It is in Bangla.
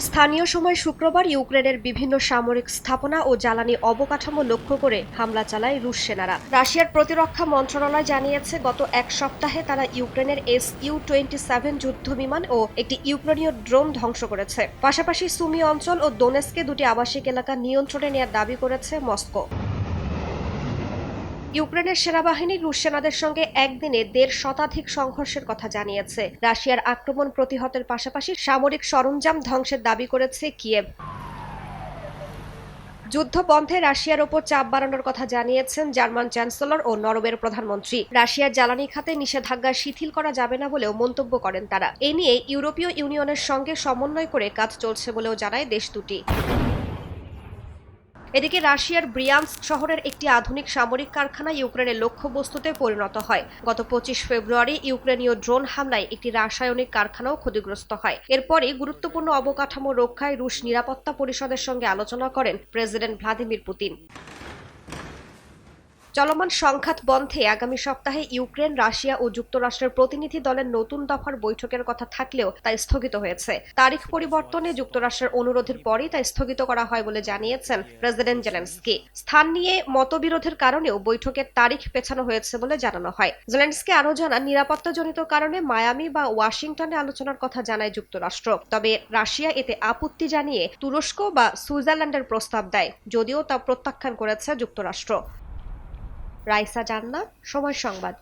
স্থানীয় সময় শুক্রবার ইউক্রেনের বিভিন্ন সামরিক স্থাপনা ও জ্বালানি অবকাঠামো লক্ষ্য করে হামলা চালায় রুশ সেনারা। রাশিয়ার প্রতিরক্ষা মন্ত্রণালয় জানিয়েছে, গত এক সপ্তাহে তারা ইউক্রেনের Su-27 যুদ্ধ বিমান ও একটি ইউক্রেনীয় ড্রোন ধ্বংস করেছে। পাশাপাশি সুমি অঞ্চল ও দোনেস্কে দুটি আবাসিক এলাকা নিয়ন্ত্রণে নেওয়ার দাবি করেছে মস্কো। ইউক্রেনের সেনাবাহিনী রুশ সেনাদের সঙ্গে একদিনে ১.৫ শতাধিক সংঘর্ষের কথা জানিয়েছে। রাশিয়ার আক্রমণ প্রতিহতের পাশাপাশি সামরিক সরঞ্জাম ধ্বংসের দাবি করেছে কিয়েভ। যুদ্ধ বন্ধে রাশিয়ার ওপর চাপ বাড়ানোর কথা জানিয়েছেন জার্মান চ্যান্সেলর ও নরওয়ের প্রধানমন্ত্রী। রাশিয়ার জ্বালানি খাতে নিষেধাজ্ঞা শিথিল করা যাবে না বলেও মন্তব্য করেন তারা। এ নিয়ে ইউরোপীয় ইউনিয়নের সঙ্গে সমন্বয় করে কাজ চলছে বলেও জানায় দেশ দুটি। এদিকে রাশিয়ার ব্রিয়ানস্ক শহরের একটি আধুনিক সামরিক কারখানা ইউক্রেনের লক্ষ্যবস্তুতে পরিণত হয়। গত ২৫ ফেব্রুয়ারি ইউক্রেনীয় ড্রোন হামলায় একটি রাসায়নিক কারখানাও ক্ষতিগ্রস্ত হয়। এরপরই গুরুত্বপূর্ণ অবকাঠামো রক্ষায় রুশ নিরাপত্তা পরিষদের সঙ্গে আলোচনা করেন প্রেসিডেন্ট ভ্লাদিমির পুতিন। চলমান সংঘাত বন্ধে আগামী সপ্তাহে ইউক্রেন, রাশিয়া ও যুক্তরাষ্ট্রের প্রতিনিধি দলের নতুন দফার বৈঠকের কথা থাকলেও তা স্থগিত হয়েছে। তারিখ পরিবর্তনে যুক্তরাষ্ট্রের অনুরোধের পরই তা স্থগিত করা হয় বলে জানিয়েছেন প্রেসিডেন্ট জেলেনস্কি। স্থান নিয়ে মতবিরোধের কারণেও বৈঠকের তারিখ পেছানো হয়েছে বলে জানানো হয়। জেলেনস্কি আরও জানান, নিরাপত্তাজনিত কারণে মায়ামি বা ওয়াশিংটনে আলোচনার কথা জানায় যুক্তরাষ্ট্র। তবে রাশিয়া এতে আপত্তি জানিয়ে তুরস্ক বা সুইজারল্যান্ডের প্রস্তাব দেয়, যদিও তা প্রত্যাখ্যান করেছে যুক্তরাষ্ট্র। রাইসা জান্নাত, সময় সংবাদ।